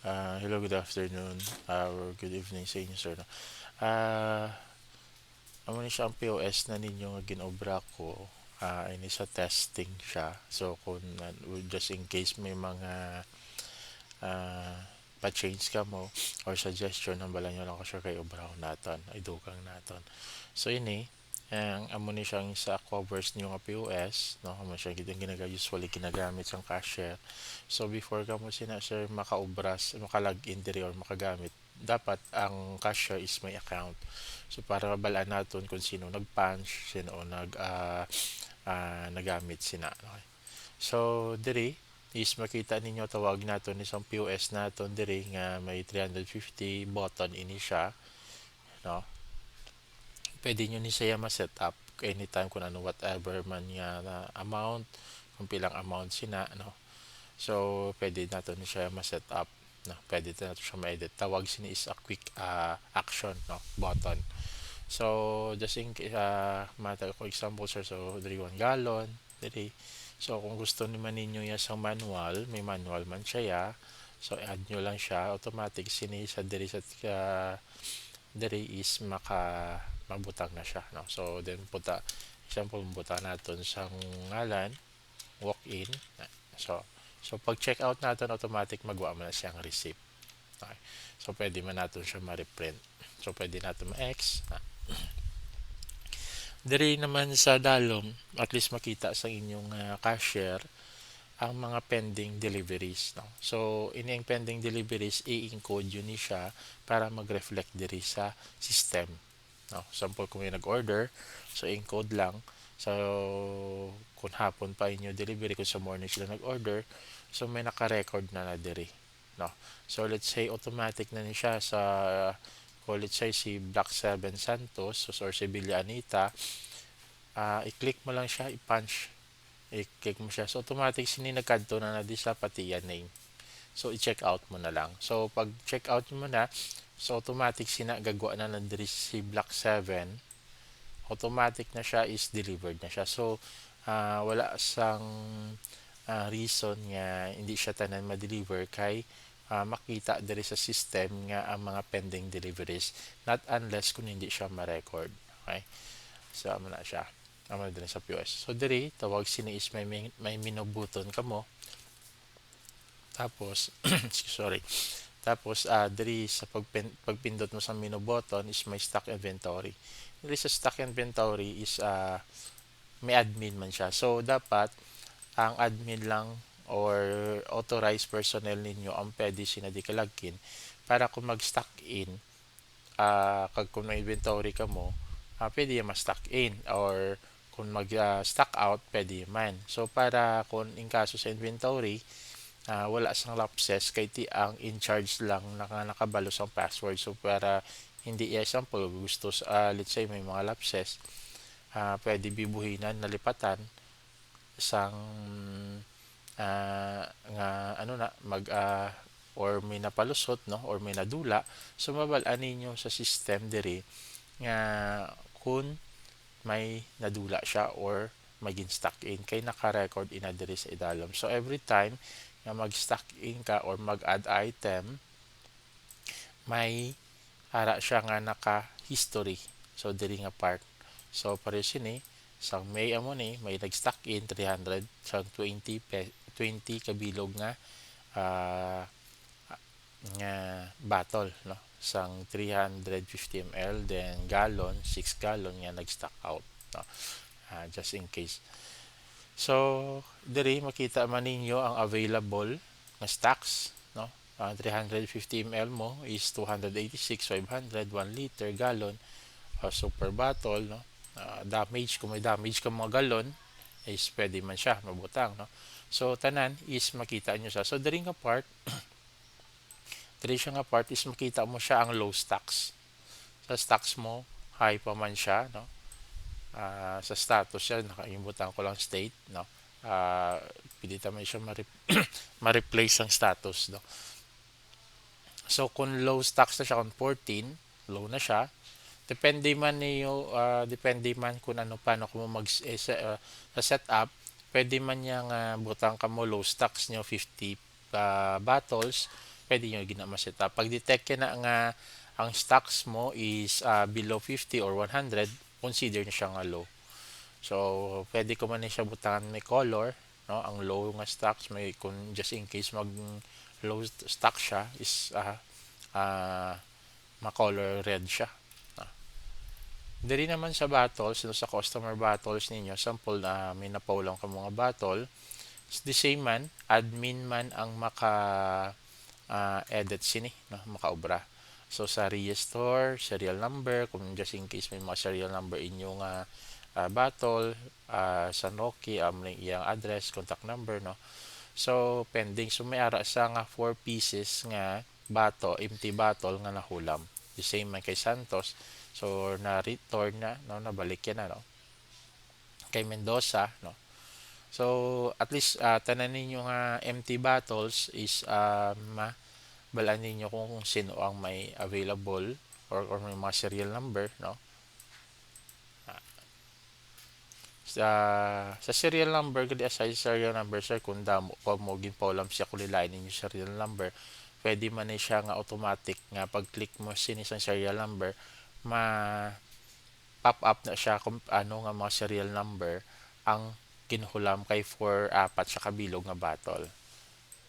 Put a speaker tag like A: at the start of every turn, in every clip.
A: Hello, good afternoon, or good evening sa inyo, sir. No? Ah, amo ni siya ang POS na ninyo nga ginobra ko. Ini sa testing siya. So, kung just in case may mga pa-change ka mo or suggestion, ang bala nyo lang ko siya kay obraw naton, ay dugang naton. So, ini, ang amo ni siyang sa covers niyo nga POS, no? Amo siya usually ginagamit sa cashier. So, before ka mo sina sir makaobras, makalagin diri or makagamit, dapat ang cashier is may account. So, para mabalaan natin kung sino nag-punch, sino nagamit sina. Okay? So, diri is makita ninyo tawag naton isang POS naton diri nga may 350 button ini siya, no? Pwede nyo ni siya ma-set up anytime kung ano whatever man nga na amount, kung pilang amount sina, no? So, pwede nato ni siya ma-set up, no? Pwede nato siya ma-edit. Tawag sini is a quick action, no? Button. So, just in case, mata ko example sir, so, diri 1 gallon, diri. So, kung gusto naman ninyo ya sa manual, may manual man siya ya. So, add nyo lang siya, automatic sini sa diri sa diri is mabutang na siya, no? So, then example, butang natin sa ngalan, walk-in. So, pag check out natin, automatic magawa mo na siyang receipt. Okay. So, pwede man natin siya ma-reprint. So, pwede natin ma-X. Diri naman sa dalom, at least makita sa inyong cashier ang mga pending deliveries, no? So, ini ang pending deliveries, i-encode yun ni siya para mag-reflect diri sa system, no? Sample kung may nag-order, so encode lang. So, kung hapon pa inyo delivery, kung sa morning sila nag-order, so may naka-record na diri, no? So, let's say automatic na ni siya sa let's say si Black 7 Santos or si Billy Anita, i-click mo lang siya, i-punch, i-click mo siya. So, automatic sini nagkanto na di sa pati yan name. So, i-check out mo na lang. So, pag check out mo na, so automatic sina gagawa na ng diri si Black 7, automatic na siya is delivered na siya. So, wala sang reason nga hindi siya tanan ma-deliver kay makita diri sa system nga ang mga pending deliveries, not unless kung hindi siya ma-record. Okay? So, amo na siya. Amo na din sa POS. So, diri tawag sini is may minubuton kamo. Tapos, sorry. Tapos, diri sa pagpindot mo sa menu button is may stock inventory. Diri sa stock inventory is may admin man siya. So, dapat ang admin lang or authorized personnel ninyo ang pwede sinadikalagin para kung mag-stock in, kung may inventory ka mo, pwede yung ma-stock in or kung mag-stock out, pwede man. So, para kung in kaso sa inventory, wala sang lapses kay ti ang in charge lang nakabalo ang password. So, para hindi example gusto let's say may mga lapses, pwede bibuhinan nalipatan sang nga ano na mag or may napalusot, no, or may nadula. So, mabalaan ninyo sa system diri nga kung may nadula siya or maging stuck in kay naka-record in diri sa idalom. So, every time nga mag-stuck in ka or mag-add item, may ara siya nga naka-history. So, diri nga part. So, pareho sini, sa May amo ni, may nag-stuck in 300 sa 20 kabilog nga battle, no? Sang 350 ml, then gallon, 6 gallon nga nag-stock out, no? Just in case. So, diri makita man ninyo ang available na stocks, no? 350 ml mo is 286, 500, 1 liter, gallon, super bottle, no? Damage, kung may damage ka mga gallon, is pwede man siya mabutang, no? So, tanan is makita nyo siya. So, diri nga part, diri siya nga part is makita mo siya ang low stocks. Sa stocks mo, high pa man siya, no? Sa status siya, nakaimutan ko lang state, no? Pili naman siya ma-replace ang status, no? So, kung low stocks na siya, kung 14, low na siya, depende man niyo, depende man kung ano paano kung sa setup, pwede man niyang butang ka mo low stocks niyo 50 bottles, pwede nyo gina ma-set up. Pag detect na nga ang stocks mo is below 50 or 100, consider nyo siya nga low. So pwede ko man siya butangan may color, no, ang low nga stocks may kung just in case mag low stock siya is ma-color red siya. Diri naman sa battles, sa customer battles ninyo, sample na may napaw lang ka mga battle, it's the same man, admin man ang maka-edit sini, no? Makaobra. So sa restore, serial number, kung just in case may mga serial number inyong battle, sa Noki, iyang address, contact number, no? So pending. So may ara sa nga 4 pieces nga empty battle nga nahulam. The same man kay Santos. So na return na, no, nabalik yan na, no. Kay Mendoza, no. So at least tanan ninyo nga empty battles is balaan ninyo kung sino ang may available or may mga serial number, no. Sa serial number gadi aside serial number sir kung damo ko mo ginpaulam siya kulilain ninyo serial number, pwede man siya nga automatic nga pag click mo sin isang serial number ma pop up na siya kung ano nga mga serial number ang ginhulam kay for apat sa kabilog nga battle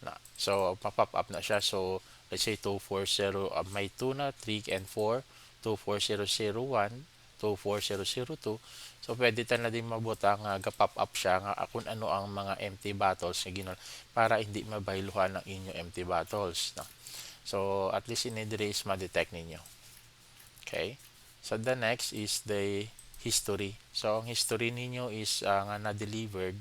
A: na. So pa-pop up na siya. So let's say 240 may 2 na 3 and 4, 24001, 24002. So pwede ta na din mabuta nga ga-pop up siya nga kung ano ang mga empty battles nga ginol para hindi mabayluhan ang inyo empty battles, no? So at least in-address ma-detect ninyo. Okay? So the next is the history. So ang history ninyo is nga na-delivered.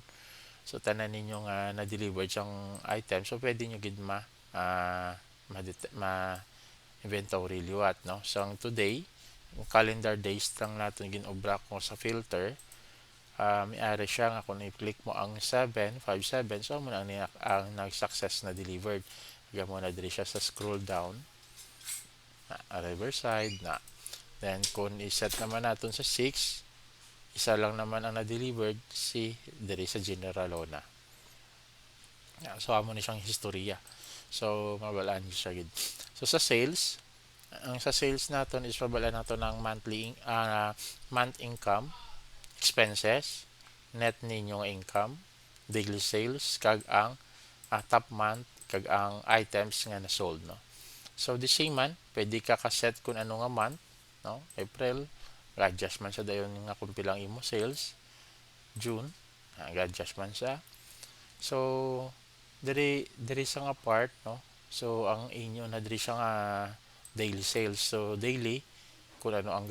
A: So tanan ninyo nga na-delivered siyang item. So pwede nyo gid ma inventory liwat, no? So ang today, calendar days lang natin ginobra ko sa filter. May ari siya nga kung i-click mo ang 757, so mo ang nag-success na delivered. Kaya mo na diri siya sa scroll down na reverse side na. Then kung i-set naman natin sa 6, isa lang naman ang na-delivered si diri sa Generalona. So amo ni siyang historya. So mabalaan niyo siya gid. So sa sales, ang sa sales naton is mabalaan nato ng monthly month income, expenses, net ninyong income, daily sales kag ang top month kag ang items nga na sold, no. So the same man, pwede ka ka-set kung ano nga month, no. April, adjust man sa dayon nga kung pilang imo sales. June, adjust man sa. So diri sa nga part, no. So ang inyo na diri sa nga daily sales. So daily kung ano ang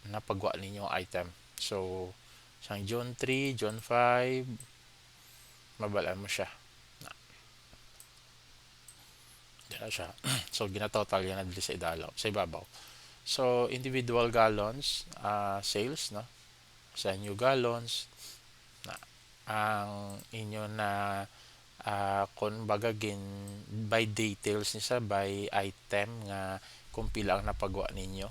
A: napagwa ninyo item. So sang June 3, June 5, mabalaan mo siya. Dira siya. So ginatotal yan na dili sa idalaw, sa ibabaw. So individual gallons sales, no. Sa new gallons na ang inyo na kung baga by details ni sa by item nga kung pila ang napagawa ninyo.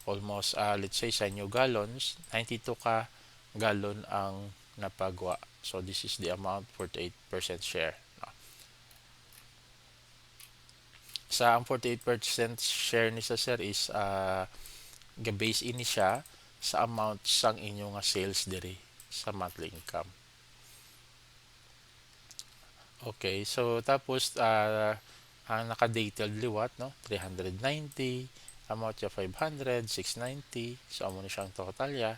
A: Almost let's say sa new gallons 92 ka gallon ang napagawa. So this is the amount, 48% share, no? Sa ang 48% share ni sa sir is ga-base ini siya sa amount sang inyo nga sales diri sa monthly income. Okay, so tapos ang naka-detailed liwat, no, 390, amount niya 500, 690. So amo na siyang total ya.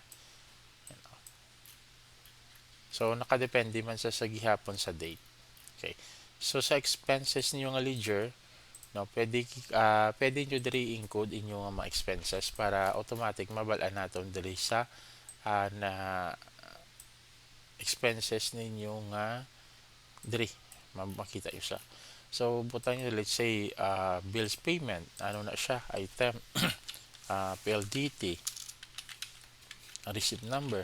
A: So nakadepende man sa gihapon sa date. Okay. So sa expenses niyo nga ledger, no, pwede nyo diri include inyo nga mga expenses para automatic mabalaan naton diri sa na expenses ninyo nga diri makita yun siya. So butang nyo let's say bills payment, ano na siya, item, PLDT, receipt number,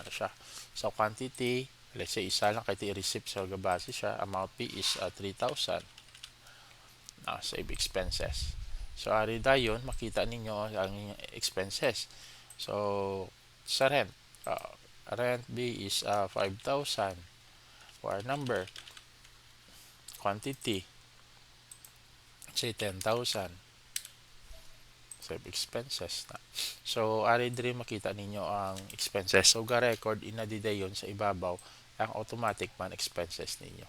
A: siya. So quantity, let's say isa lang kay receipt sa gabase siya, amount P is 3,000. Save expenses. So ari dayon makita ninyo ang expenses. So sa rent, rent B is 5,000 for number, quantity say 10,000 save expenses na. So ari diri makita ninyo ang expenses. So ga record inadida yon sa ibabaw ang automatic man expenses ninyo.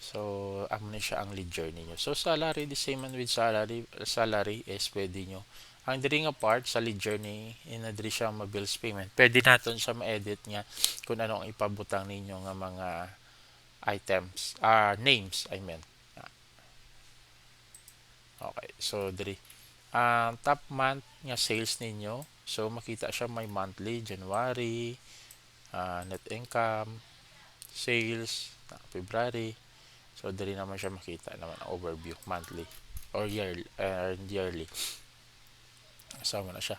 A: So amo ni siya ang ledger ninyo. So salary, the same man with salary is pwede nyo ang diri nga part sa ledger ni inadiri siya ang bills payment. Pwede naton siya ma-edit nga kung ano ang ipabutang ninyo nga mga items, names I mean. Okay, so diri top month nga sales ninyo. So makita siya may monthly, January, net income, sales, February. So diri naman siya makita naman ang overview monthly or yearly. Sama na siya.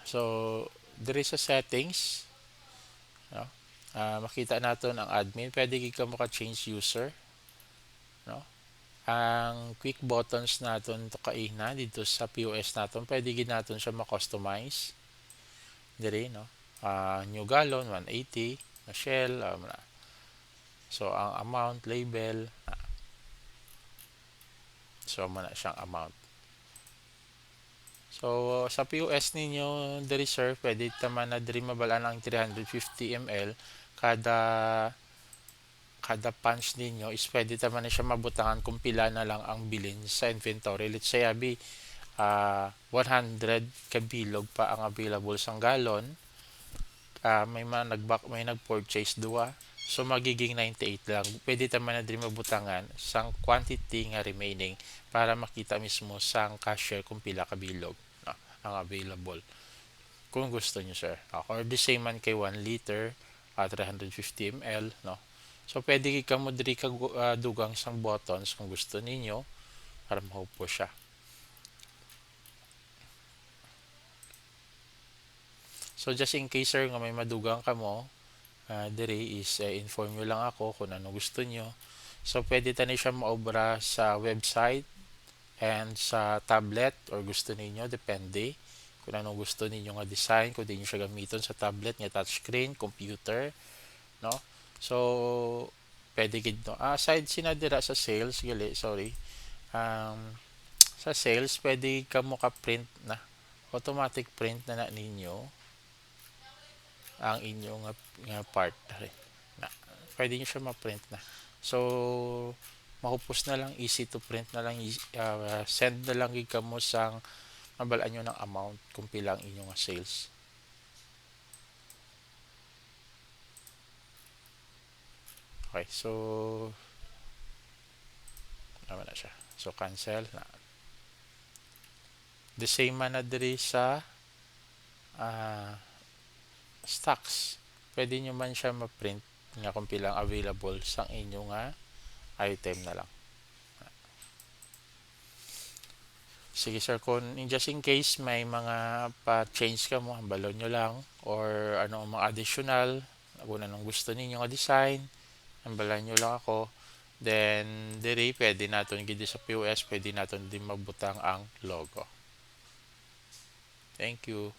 A: So diri sa settings, no? Makita naton ang admin. Pwede ka mo ka-change user, no? Ang quick buttons naton to kaina dito sa POS naton, pwede gid naton siya ma-customize diri, no? New gallon 180 na shell, so ang amount label, so man na siyang amount. So sa POS ninyo diri sir, pwede taman na diri mabalaan ang 350 ml kada punch ninyo is pwede taman na siya mabutangan kung pila na lang ang bilin sa inventory. Let's say abi 100 kabilog pa ang available sang galon, may nag-purchase duwa, so magiging 98 lang. Pwede taman na diri mabutangan sang quantity nga remaining para makita mismo sang cashier kung pila kabilog ang available kung gusto niyo sir. Or the same man kay 1 liter 350 ml, no? So pwede ka mo diri kag dugang sang buttons kung gusto ninyo para mahupo siya. So just in case sir nga may madugang ka mo, diri is inform nyo lang ako kung ano gusto nyo. So pwede tani siya maobra sa website and sa tablet or gusto ninyo, depende kung anong gusto ninyo nga design, kung di nyo siya gamiton sa tablet nga touchscreen, computer, no? So pwede gid no. Aside sinadira sa sales gali, sorry. Sa sales pwede ka mo ka-print na automatic print na ninyo ang inyong nga part na pwede nyo siya ma-print na. So mahupos na lang, easy to print na lang, send na lang gid kamo sang mabalaan nyo ng amount kung pila ang inyong sales. Okay, so naman na siya. So cancel na. The same man na diri sa stocks. Pwede nyo man siya ma-print nga kung pilang available sa inyong item na lang. Sige sir, kung just in case may mga pa-change ka mo, hambalon nyo lang or ano mga additional kung anong gusto ninyo nga design, hambalan nyo lang ako. Then diri pwede naton gid sa POS, pwede naton din mabutang ang logo. Thank you.